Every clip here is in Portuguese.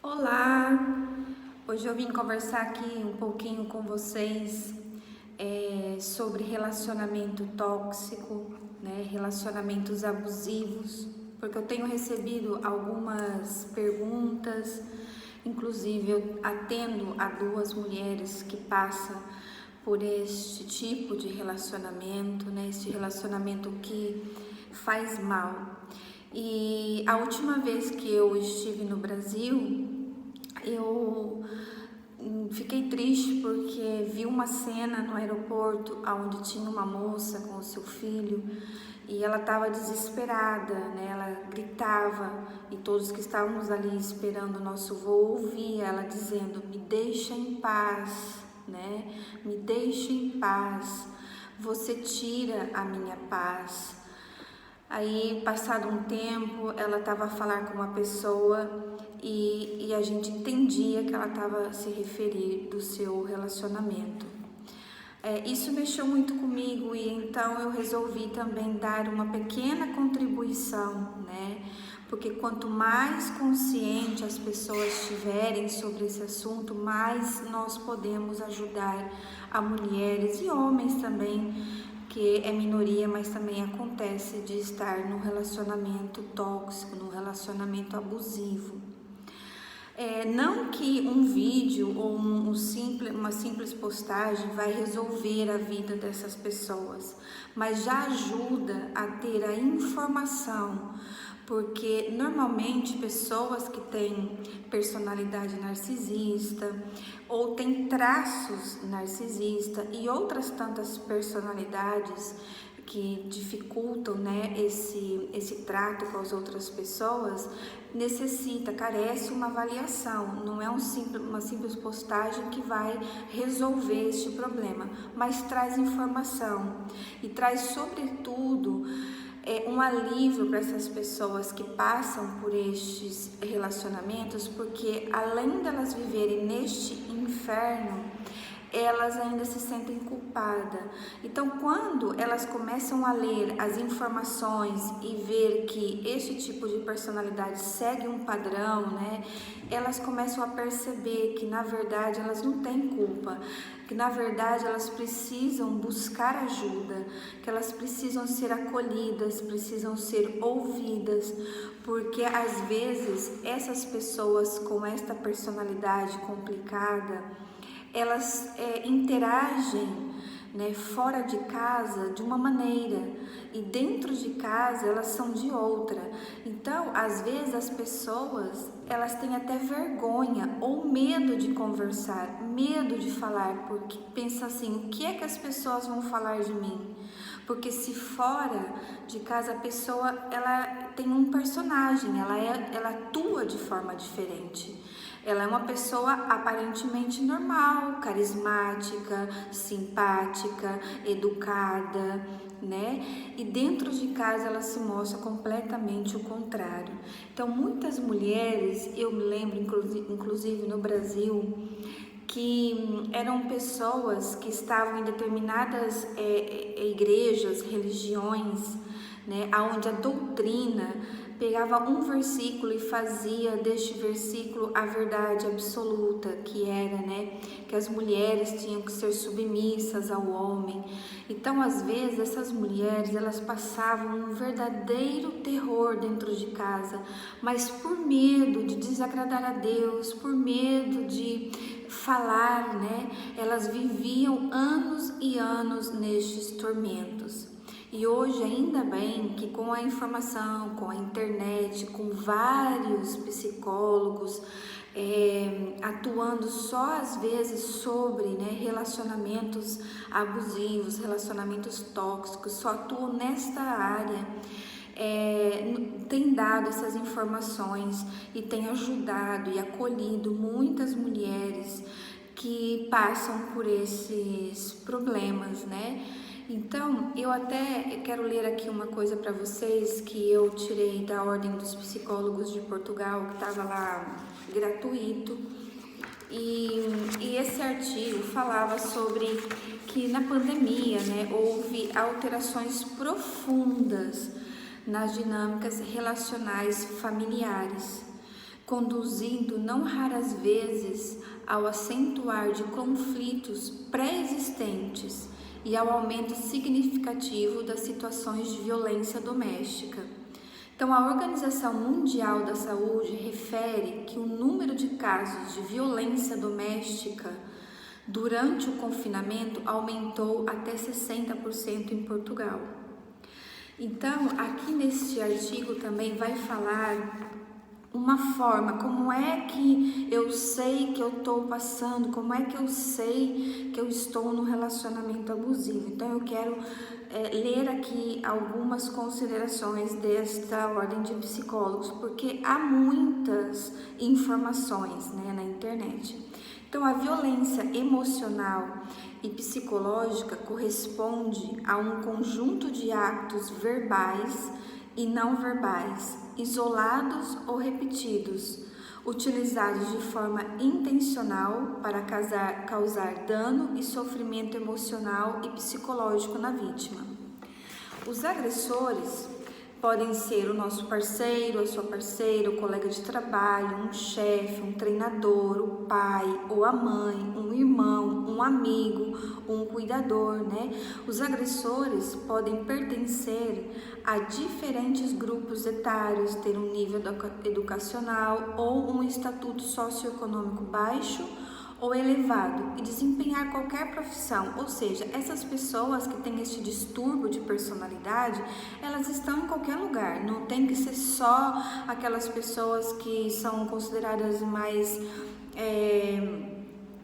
Olá! Hoje eu vim conversar aqui um pouquinho com vocês sobre relacionamento tóxico, né? Relacionamentos abusivos, porque eu tenho recebido algumas perguntas, inclusive eu atendo a duas mulheres que passam por este tipo de relacionamento, né? Este relacionamento que faz mal. E a última vez que eu estive no Brasil, eu fiquei triste porque vi uma cena no aeroporto onde tinha uma moça com o seu filho e ela estava desesperada, né? Ela gritava e todos que estávamos ali esperando o nosso voo ouvia ela dizendo: "Me deixa em paz, né? Me deixa em paz. Você tira a minha paz." Aí, passado um tempo, ela estava a falar com uma pessoa e a gente entendia que ela estava a se referir do seu relacionamento. Isso mexeu muito comigo e então eu resolvi também dar uma pequena contribuição, né? Porque quanto mais consciente as pessoas estiverem sobre esse assunto, mais nós podemos ajudar a mulheres e homens também, que é minoria, mas também acontece de estar num relacionamento tóxico, num relacionamento abusivo. Não que um vídeo ou uma simples postagem vai resolver a vida dessas pessoas, mas já ajuda a ter a informação, porque normalmente pessoas que têm personalidade narcisista ou têm traços narcisista e outras tantas personalidades que dificultam, né, esse trato com as outras pessoas, carece uma avaliação. Não é uma simples postagem que vai resolver este problema, mas traz informação e traz, sobretudo, um alívio para essas pessoas que passam por estes relacionamentos, porque além delas viverem neste inferno, elas ainda se sentem culpadas. Então, quando elas começam a ler as informações e ver que este tipo de personalidade segue um padrão, né, elas começam a perceber que, na verdade, elas não têm culpa, que, na verdade, elas precisam buscar ajuda, que elas precisam ser acolhidas, precisam ser ouvidas, porque, às vezes, essas pessoas com esta personalidade complicada, elas interagem, né, fora de casa de uma maneira e dentro de casa elas são de outra. Então, às vezes as pessoas, elas têm até vergonha ou medo de conversar, medo de falar, porque pensa assim: o que é que as pessoas vão falar de mim? Porque se fora de casa a pessoa, ela tem um personagem, ela atua de forma diferente. Ela é uma pessoa aparentemente normal, carismática, simpática, educada, né? E dentro de casa ela se mostra completamente o contrário. Então, muitas mulheres, eu me lembro, inclusive no Brasil, que eram pessoas que estavam em determinadas igrejas, religiões, né, onde a doutrina pegava um versículo e fazia deste versículo a verdade absoluta, que era, né, que as mulheres tinham que ser submissas ao homem. Então, às vezes, essas mulheres, elas passavam um verdadeiro terror dentro de casa, mas por medo de desagradar a Deus, por medo de falar, né, elas viviam anos e anos nestes tormentos. E hoje, ainda bem que com a informação, com a internet, com vários psicólogos atuando só às vezes sobre, né, relacionamentos abusivos, relacionamentos tóxicos, só atuam nesta área, tem dado essas informações e tem ajudado e acolhido muitas mulheres que passam por esses problemas, né? Então, eu até quero ler aqui uma coisa para vocês que eu tirei da Ordem dos Psicólogos de Portugal, que estava lá gratuito. E esse artigo falava sobre que na pandemia, né, houve alterações profundas nas dinâmicas relacionais familiares, conduzindo não raras vezes ao acentuar de conflitos pré-existentes e ao aumento significativo das situações de violência doméstica. Então, a Organização Mundial da Saúde refere que o número de casos de violência doméstica durante o confinamento aumentou até 60% em Portugal. Então, aqui neste artigo também vai falar uma forma, como é que eu sei que eu estou passando, como é que eu sei que eu estou num relacionamento abusivo. Então eu quero ler aqui algumas considerações desta ordem de psicólogos, porque há muitas informações, né, na internet. Então a violência emocional e psicológica corresponde a um conjunto de atos verbais e não verbais, isolados ou repetidos, utilizados de forma intencional para causar dano e sofrimento emocional e psicológico na vítima. Os agressores podem ser o nosso parceiro, a sua parceira, o colega de trabalho, um chefe, um treinador, o pai ou a mãe, um irmão, um amigo, um cuidador, né? Os agressores podem pertencer a diferentes grupos etários, ter um nível educacional ou um estatuto socioeconômico baixo ou elevado e desempenhar qualquer profissão, ou seja, essas pessoas que têm este distúrbio de personalidade, elas estão em qualquer lugar, não tem que ser só aquelas pessoas que são consideradas mais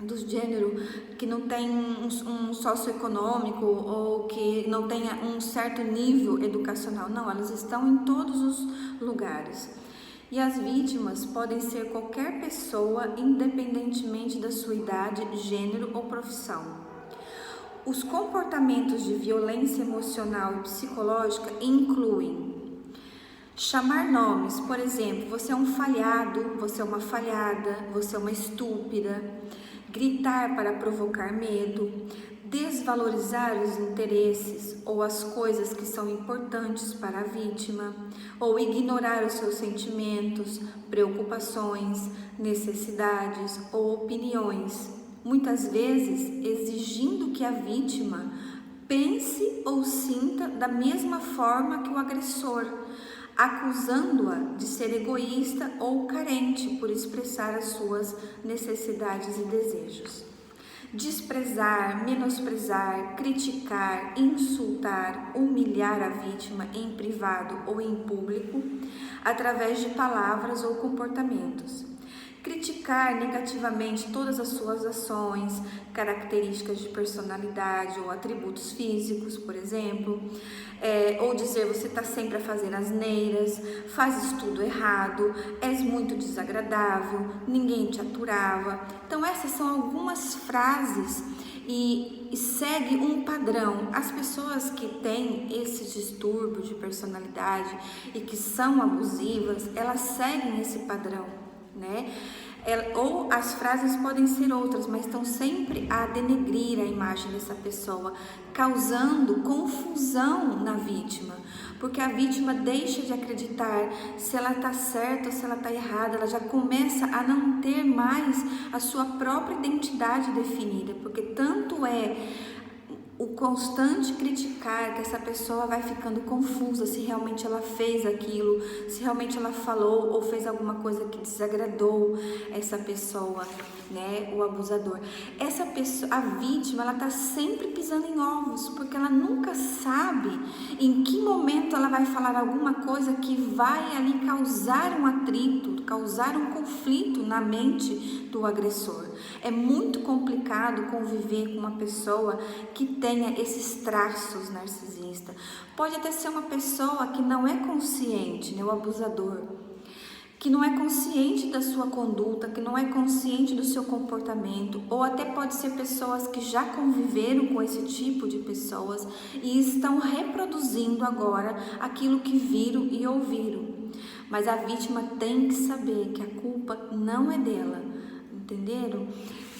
do gênero, que não tem um socioeconômico ou que não tenha um certo nível educacional, não, elas estão em todos os lugares. E as vítimas podem ser qualquer pessoa, independentemente da sua idade, gênero ou profissão. Os comportamentos de violência emocional e psicológica incluem chamar nomes, por exemplo, você é um falhado, você é uma falhada, você é uma estúpida, gritar para provocar medo, desvalorizar os interesses ou as coisas que são importantes para a vítima, ou ignorar os seus sentimentos, preocupações, necessidades ou opiniões, muitas vezes exigindo que a vítima pense ou sinta da mesma forma que o agressor, acusando-a de ser egoísta ou carente por expressar as suas necessidades e desejos. Desprezar, menosprezar, criticar, insultar, humilhar a vítima em privado ou em público, através de palavras ou comportamentos. Criticar negativamente todas as suas ações, características de personalidade ou atributos físicos, por exemplo, ou dizer você está sempre a fazer asneiras, fazes tudo errado, és muito desagradável, ninguém te aturava. Então essas são algumas frases e segue um padrão. As pessoas que têm esse distúrbio de personalidade e que são abusivas, elas seguem esse padrão, né? Ou as frases podem ser outras, mas estão sempre a denegrir a imagem dessa pessoa, causando confusão na vítima, porque a vítima deixa de acreditar se ela está certa ou se ela está errada, ela já começa a não ter mais a sua própria identidade definida, porque tanto é o constante criticar que essa pessoa vai ficando confusa se realmente ela fez aquilo, se realmente ela falou ou fez alguma coisa que desagradou essa pessoa, né, o abusador. Essa pessoa, a vítima, ela tá sempre pisando em ovos, porque ela nunca sabe em que momento ela vai falar alguma coisa que vai ali causar um atrito, causar um conflito na mente do agressor. É muito complicado conviver com uma pessoa que tenha esses traços narcisistas. Pode até ser uma pessoa que não é consciente, né, o abusador, que não é consciente da sua conduta, que não é consciente do seu comportamento, ou até pode ser pessoas que já conviveram com esse tipo de pessoas e estão reproduzindo agora aquilo que viram e ouviram. Mas a vítima tem que saber que a culpa não é dela, entenderam?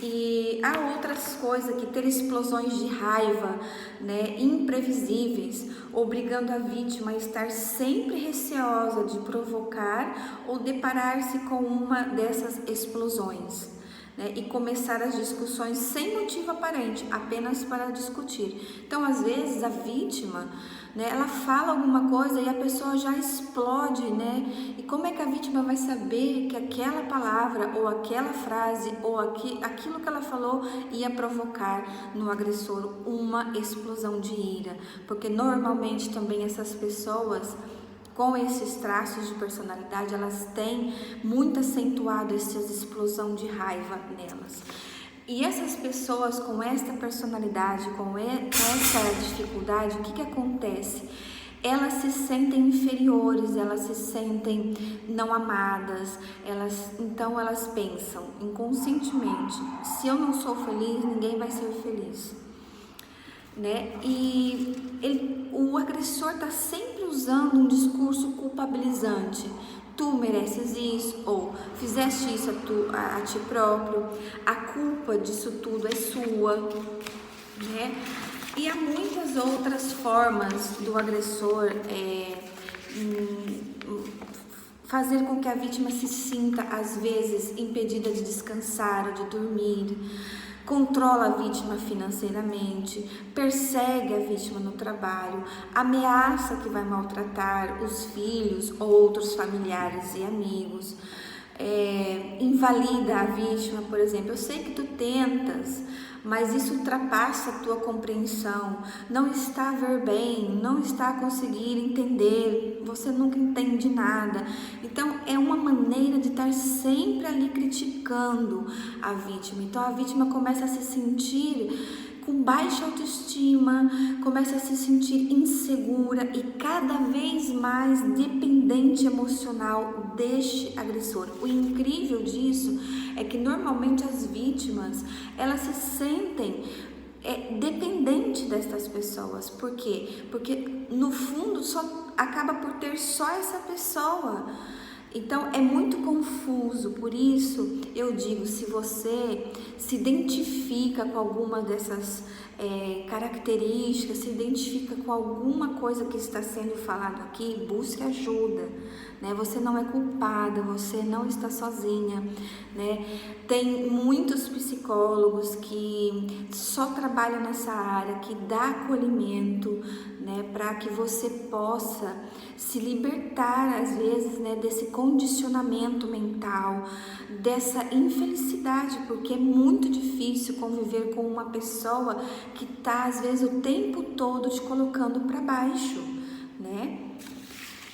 E há outras coisas que ter explosões de raiva, né, imprevisíveis, obrigando a vítima a estar sempre receosa de provocar ou deparar-se com uma dessas explosões, né, e começar as discussões sem motivo aparente, apenas para discutir. Então, às vezes, a vítima, né, ela fala alguma coisa e a pessoa já explode, né? E como é que a vítima vai saber que aquela palavra ou aquela frase ou aquilo que ela falou ia provocar no agressor uma explosão de ira? Porque normalmente também essas pessoas com esses traços de personalidade, elas têm muito acentuado essa explosão de raiva nelas. E essas pessoas com esta personalidade, com essa dificuldade, o que acontece? Elas se sentem inferiores, elas se sentem não amadas, então elas pensam inconscientemente, se eu não sou feliz, ninguém vai ser feliz, né? E o agressor está sempre usando um discurso culpabilizante. Tu mereces isso, ou fizeste isso a ti próprio, a culpa disso tudo é sua, né? E há muitas outras formas do agressor fazer com que a vítima se sinta, às vezes, impedida de descansar ou de dormir. Controla a vítima financeiramente, persegue a vítima no trabalho, ameaça que vai maltratar os filhos ou outros familiares e amigos, invalida a vítima, por exemplo. Eu sei que tu tentas, mas isso ultrapassa a tua compreensão, não está a ver bem, não está a conseguir entender, você nunca entende nada. Então é uma maneira de estar sempre ali criticando a vítima. Então a vítima começa a se sentir com baixa autoestima, começa a se sentir insegura e cada vez mais dependente emocional deste agressor. O incrível disso é que normalmente as vítimas, elas se sentem dependentes destas pessoas. Por quê? Porque no fundo só acaba por ter só essa pessoa. Então é muito confuso, por isso eu digo, se você se identifica com alguma dessas características, se identifica com alguma coisa que está sendo falado aqui, busque ajuda, né? Você não é culpada, você não está sozinha, né? Tem muitos psicólogos que só trabalham nessa área, que dá acolhimento, né? Para que você possa se libertar, às vezes, né? Desse condicionamento mental, dessa infelicidade, porque é muito difícil conviver com uma pessoa que está, às vezes, o tempo todo te colocando para baixo, né?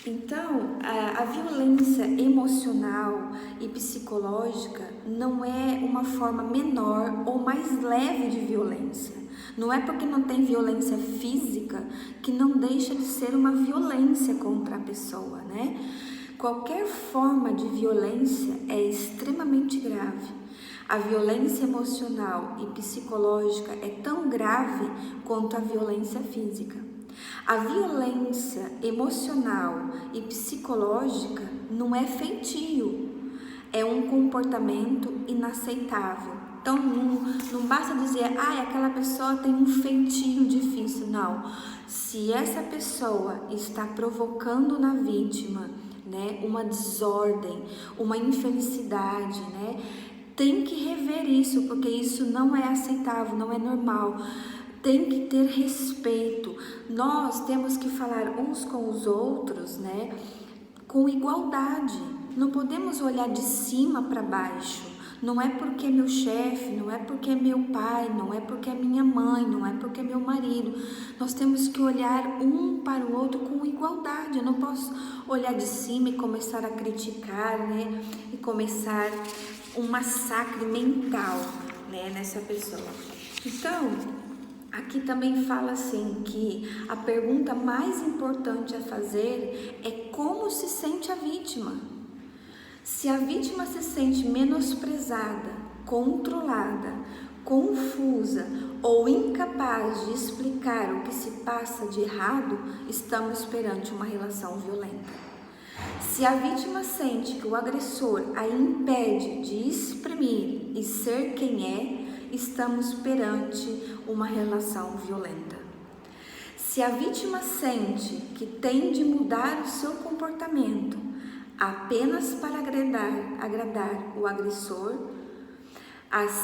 Então, a violência emocional e psicológica não é uma forma menor ou mais leve de violência. Não é porque não tem violência física que não deixa de ser uma violência contra a pessoa, né? Qualquer forma de violência é extremamente grave. A violência emocional e psicológica é tão grave quanto a violência física. A violência emocional e psicológica não é feitio, é um comportamento inaceitável. Então não basta dizer, aquela pessoa tem um feitio difícil, não. Se essa pessoa está provocando na vítima, né, uma desordem, uma infelicidade, né, tem que rever isso, porque isso não é aceitável, não é normal. Tem que ter respeito. Nós temos que falar uns com os outros, né, com igualdade. Não podemos olhar de cima para baixo. Não é porque é meu chefe, não é porque é meu pai, não é porque é minha mãe, não é porque é meu marido. Nós temos que olhar um para o outro com igualdade. Eu não posso olhar de cima e começar a criticar, né, e começar um massacre mental, né, nessa pessoa. Então, aqui também fala assim que a pergunta mais importante a fazer é como se sente a vítima. Se a vítima se sente menosprezada, controlada, confusa ou incapaz de explicar o que se passa de errado, estamos perante uma relação violenta. Se a vítima sente que o agressor a impede de exprimir e ser quem é, estamos perante uma relação violenta. Se a vítima sente que tem de mudar o seu comportamento apenas para agradar o agressor,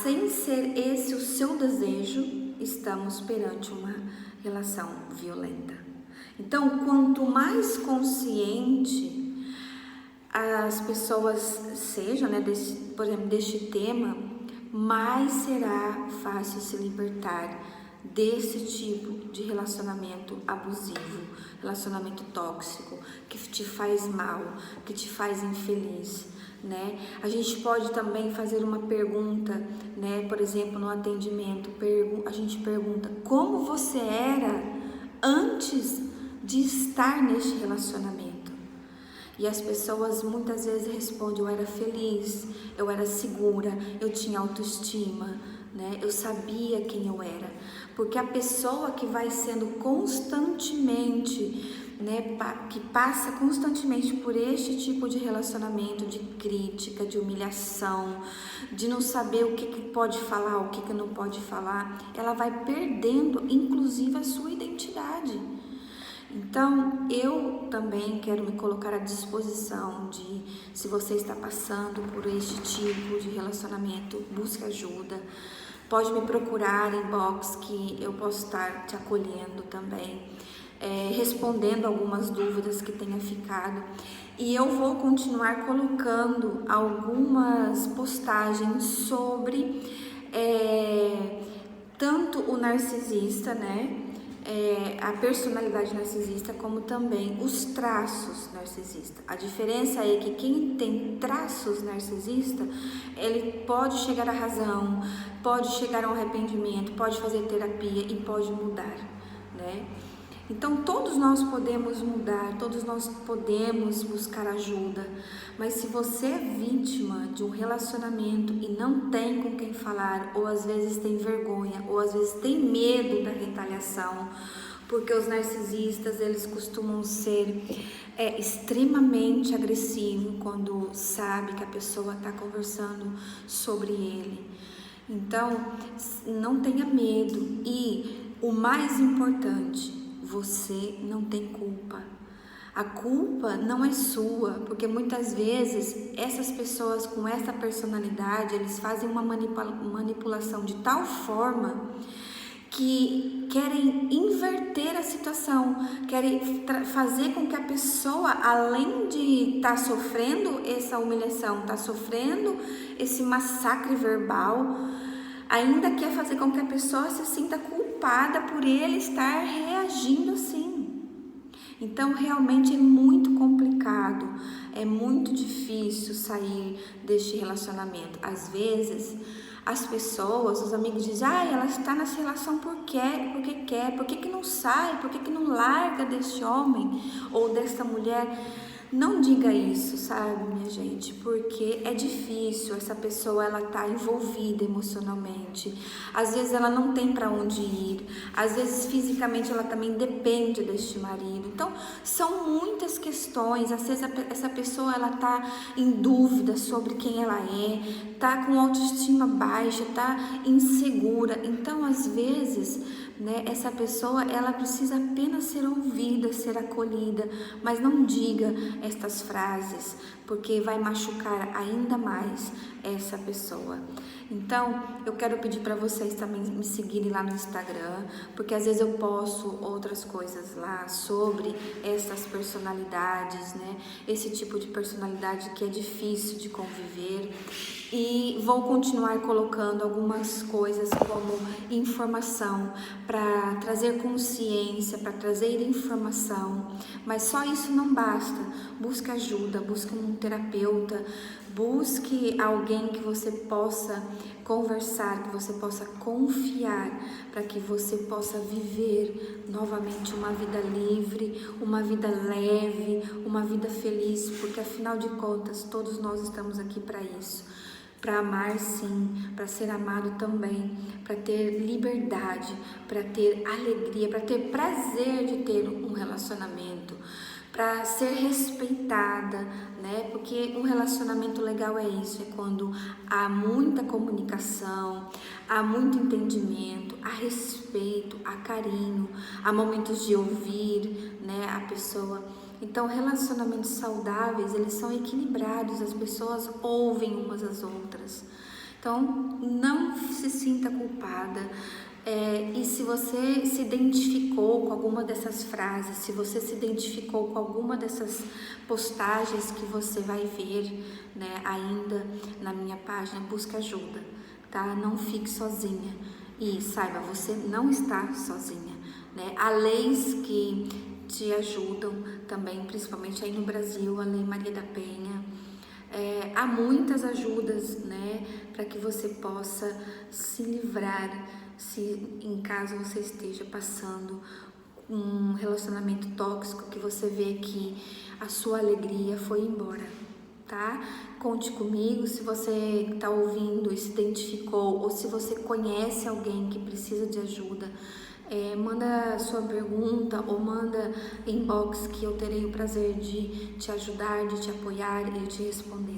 sem ser esse o seu desejo, estamos perante uma relação violenta. Então, quanto mais consciente as pessoas sejam, né, por exemplo, deste tema, mais será fácil se libertar desse tipo de relacionamento abusivo, relacionamento tóxico, que te faz mal, que te faz infeliz, né? A gente pode também fazer uma pergunta, né? Por exemplo, no atendimento, a gente pergunta: como você era antes de estar neste relacionamento? E as pessoas muitas vezes respondem: eu era feliz, eu era segura, eu tinha autoestima, né? Eu sabia quem eu era. Porque a pessoa que vai sendo constantemente, né, que passa constantemente por este tipo de relacionamento, de crítica, de humilhação, de não saber o que pode falar, o que não pode falar, ela vai perdendo inclusive a sua identidade. Então, eu também quero me colocar à disposição de, se você está passando por este tipo de relacionamento, busque ajuda. Pode me procurar em inbox, que eu posso estar te acolhendo também, respondendo algumas dúvidas que tenha ficado. E eu vou continuar colocando algumas postagens sobre tanto o narcisista, né? A personalidade narcisista, como também os traços narcisistas. A diferença é que quem tem traços narcisistas, ele pode chegar à razão, pode chegar a um arrependimento, pode fazer terapia e pode mudar, né? Então todos nós podemos mudar, todos nós podemos buscar ajuda, mas se você é vítima de um relacionamento e não tem com quem falar, ou às vezes tem vergonha, ou às vezes tem medo da retaliação, porque os narcisistas, eles costumam ser extremamente agressivos quando sabe que a pessoa está conversando sobre ele. Então, não tenha medo. E o mais importante, você não tem culpa. A culpa não é sua, porque muitas vezes essas pessoas com essa personalidade, eles fazem uma manipulação de tal forma que querem inverter a situação, querem fazer com que a pessoa, além de estar sofrendo essa humilhação, estar sofrendo esse massacre verbal, ainda quer fazer com que a pessoa se sinta culpada por ele estar reagindo assim. Então, realmente é muito complicado, é muito difícil sair deste relacionamento. Às vezes, as pessoas, os amigos dizem: ela está nessa relação porque quer, por que não sai, por que não larga desse homem ou dessa mulher? Não diga isso, sabe, minha gente, porque é difícil, essa pessoa, ela tá envolvida emocionalmente, às vezes ela não tem para onde ir, às vezes fisicamente ela também depende deste marido. Então, são muitas questões, às vezes essa pessoa, ela tá em dúvida sobre quem ela é, tá com autoestima baixa, tá insegura. Então, às vezes, né, essa pessoa, ela precisa apenas ser ouvida, ser acolhida, mas não diga estas frases, porque vai machucar ainda mais essa pessoa. Então, eu quero pedir para vocês também me seguirem lá no Instagram, porque às vezes eu posto outras coisas lá sobre essas personalidades, né? Esse tipo de personalidade que é difícil de conviver. E vou continuar colocando algumas coisas como informação, para trazer consciência, para trazer informação, mas só isso não basta. Busque ajuda, busque um terapeuta, busque alguém que você possa conversar, que você possa confiar, para que você possa viver novamente uma vida livre, uma vida leve, uma vida feliz, porque afinal de contas todos nós estamos aqui para isso. Para amar, sim, para ser amado também, para ter liberdade, para ter alegria, para ter prazer de ter um relacionamento, para ser respeitada, né? Porque um relacionamento legal é isso, é quando há muita comunicação, há muito entendimento, há respeito, há carinho, há momentos de ouvir, né, a pessoa. Então, relacionamentos saudáveis, eles são equilibrados, as pessoas ouvem umas às outras. Então, não se sinta culpada. E se você se identificou com alguma dessas frases, se você se identificou com alguma dessas postagens que você vai ver, né, ainda na minha página, busca ajuda, tá? Não fique sozinha e saiba, você não está sozinha, né? Há leis que te ajudam também, principalmente aí no Brasil, a Lei Maria da Penha. Há muitas ajudas, né, para que você possa se livrar, se em caso você esteja passando um relacionamento tóxico, que você vê que a sua alegria foi embora, tá? Conte comigo, se você está ouvindo e se identificou, ou se você conhece alguém que precisa de ajuda, manda sua pergunta ou manda inbox, que eu terei o prazer de te ajudar, de te apoiar e de te responder.